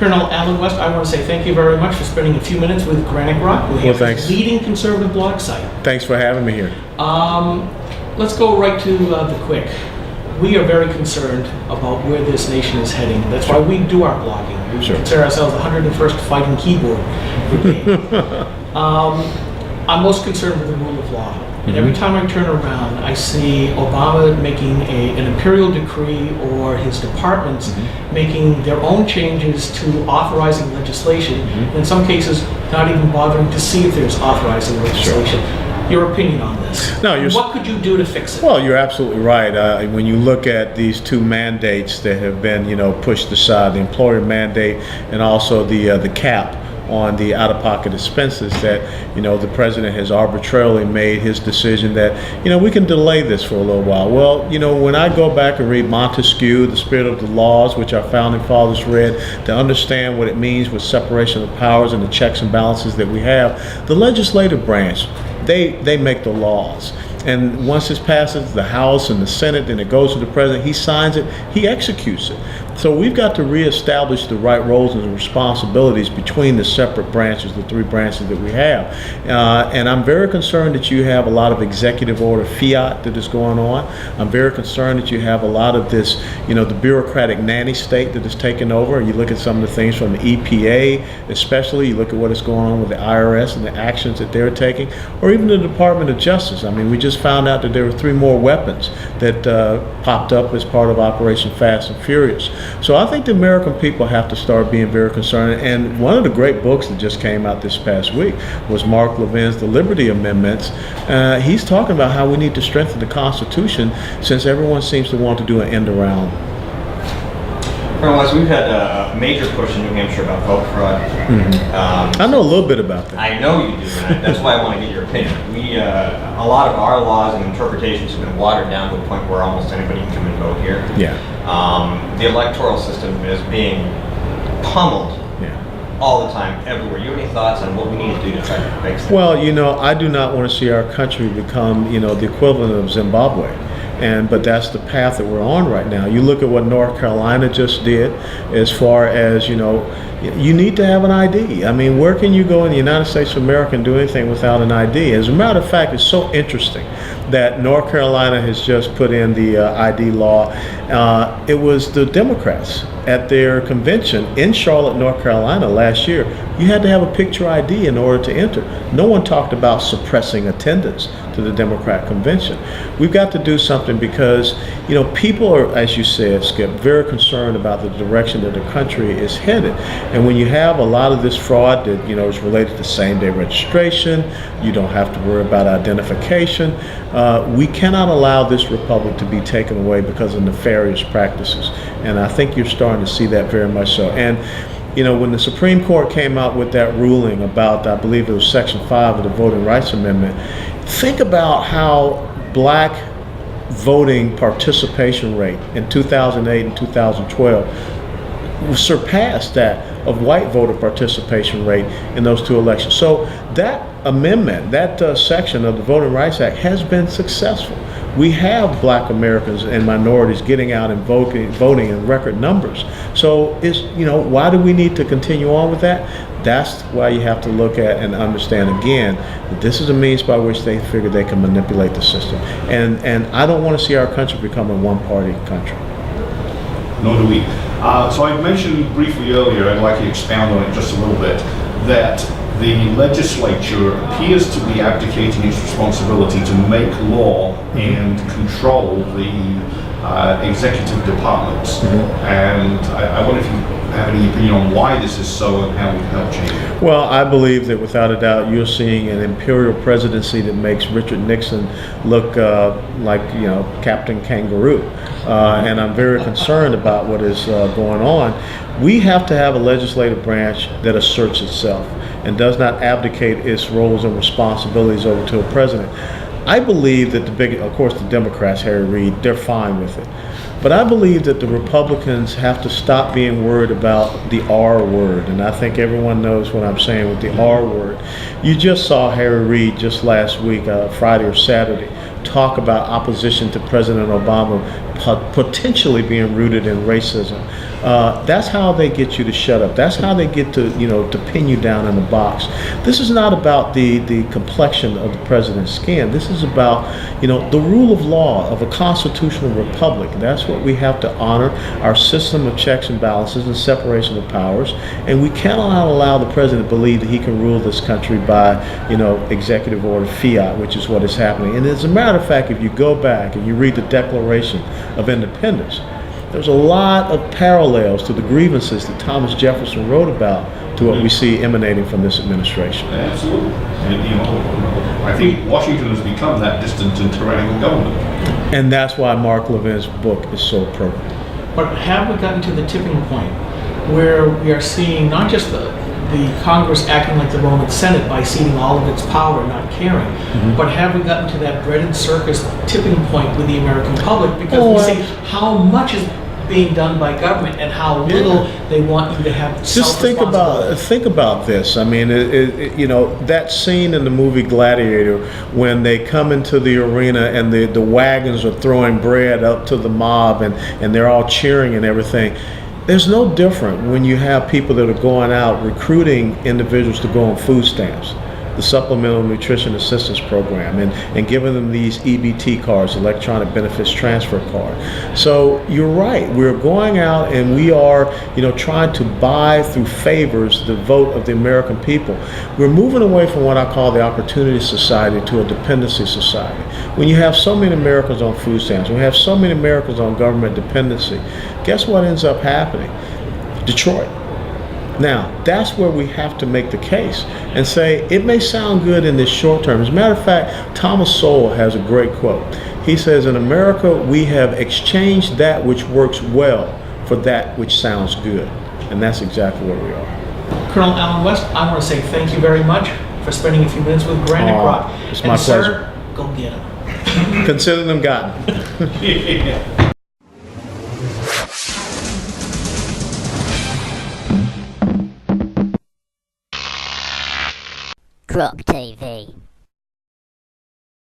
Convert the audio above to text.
Colonel Alan West, I want to say thank you very much for spending a few minutes with Grok. Well, thanks. Leading conservative blog site. Thanks for having me here. Let's go right to the quick. We are very concerned about where this nation is heading. That's why we do our blogging. We consider ourselves the 101st Fighting Keyboard Brigade. I'm most concerned with the rule of law. And every time I turn around, I see Obama making an imperial decree or his departments making their own changes to authorizing legislation. And in some cases, not even bothering to see if there's authorizing legislation. Your opinion on this? No, what could you do to fix it? Well, you're absolutely right. When you look at these two mandates that have been, pushed aside, the employer mandate and also the cap on the out-of-pocket expenses, that the president has arbitrarily made his decision that we can delay this for a little while. Well, when I go back and read Montesquieu, The Spirit of the Laws, which our founding fathers read, to understand what it means with separation of powers and the checks and balances that we have, the legislative branch, they make the laws. And once it passes the House and the Senate, then it goes to the president, he signs it, he executes it. So we've got to reestablish the right roles and responsibilities between the separate branches, the three branches that we have. And I'm very concerned that you have a lot of executive order fiat that is going on. I'm very concerned that you have a lot of this, the bureaucratic nanny state that is taking over. You look at some of the things from the EPA, especially, you look at what is going on with the IRS and the actions that they're taking, or even the Department of Justice. I mean, we just found out that there were 3 more weapons that popped up as part of Operation Fast and Furious. So I think the American people have to start being very concerned. And one of the great books that just came out this past week was Mark Levin's The Liberty Amendments. He's talking about how we need to strengthen the Constitution, since everyone seems to want to do an end around. Colonel, we've had a major push in New Hampshire about vote fraud. I know a little bit about that. I know you do, and that's why I want to get your opinion. A lot of our laws and interpretations have been watered down to the point where almost anybody can come and vote here. Yeah. The electoral system is being pummeled all the time, everywhere. You have any thoughts on what we need to do to try to fix that? Well, I do not want to see our country become, the equivalent of Zimbabwe. But that's the path that we're on right now. You look at what North Carolina just did, as far as, you need to have an ID. I mean, where can you go in the United States of America and do anything without an ID? As a matter of fact, it's so interesting that North Carolina has just put in the ID law. It was the Democrats at their convention in Charlotte, North Carolina last year. You had to have a picture ID in order to enter. No one talked about suppressing attendance to the Democrat convention. We've got to do something, because people are, as you said, Skip, very concerned about the direction that the country is headed. And when you have a lot of this fraud that is related to same-day registration, you don't have to worry about identification. We cannot allow this republic to be taken away because of nefarious practices. And I think you're starting to see that very much so. And when the Supreme Court came out with that ruling about, I believe it was Section 5 of the Voting Rights Amendment, think about how black voting participation rate in 2008 and 2012 surpassed that of white voter participation rate in those 2 elections. So that amendment, that section of the Voting Rights Act has been successful. We have black Americans and minorities getting out and voting in record numbers. So why do we need to continue on with that? That's why you have to look at and understand again that this is a means by which they figure they can manipulate the system. And I don't want to see our country become a one-party country. Nor do we. So I mentioned briefly earlier, I'd like to expound on it just a little bit, that the legislature appears to be abdicating its responsibility to make law and control the executive departments. And I wonder if you have any opinion on why this is so and how we can help change it. Well, I believe that without a doubt you're seeing an imperial presidency that makes Richard Nixon look like Captain Kangaroo. And I'm very concerned about what is going on. We have to have a legislative branch that asserts itself and does not abdicate its roles and responsibilities over to a president. I believe that of course the Democrats, Harry Reid, they're fine with it. But I believe that the Republicans have to stop being worried about the R word. And I think everyone knows what I'm saying with the R word. You just saw Harry Reid just last week, Friday or Saturday, talk about opposition to President Obama potentially being rooted in racism. That's how they get you to shut up. That's how they get to, to pin you down in a box. This is not about the complexion of the president's skin. This is about, the rule of law of a constitutional republic. That's what we have to honor, our system of checks and balances and separation of powers. And we cannot allow the president to believe that he can rule this country by, executive order fiat, which is what is happening. And as a matter of fact, if you go back and you read the Declaration of Independence, there's a lot of parallels to the grievances that Thomas Jefferson wrote about to what we see emanating from this administration. Absolutely. And, I think Washington has become that distant and tyrannical government. And that's why Mark Levin's book is so appropriate. But have we gotten to the tipping point where we are seeing not just the Congress acting like the Roman Senate by ceding all of its power, not caring, but have we gotten to that bread and circus tipping point with the American public? Because we see how much is being done by government and how little they want you to have just think about this. I mean, that scene in the movie Gladiator when they come into the arena and the wagons are throwing bread up to the mob and they're all cheering and everything. There's no different when you have people that are going out recruiting individuals to go on food stamps, the Supplemental Nutrition Assistance Program, and giving them these EBT cards, electronic benefits transfer card. So you're right, we're going out and we are, trying to buy through favors the vote of the American people. We're moving away from what I call the opportunity society to a dependency society. When you have so many Americans on food stamps, when we have so many Americans on government dependency, guess what ends up happening? Detroit. Now, that's where we have to make the case and say it may sound good in this short term. As a matter of fact, Thomas Sowell has a great quote. He says, in America, we have exchanged that which works well for that which sounds good. And that's exactly where we are. Colonel Allen West, I want to say thank you very much for spending a few minutes with Grant and Grok. It's my pleasure. Sir, go get them. Consider them gotten. Grok TV.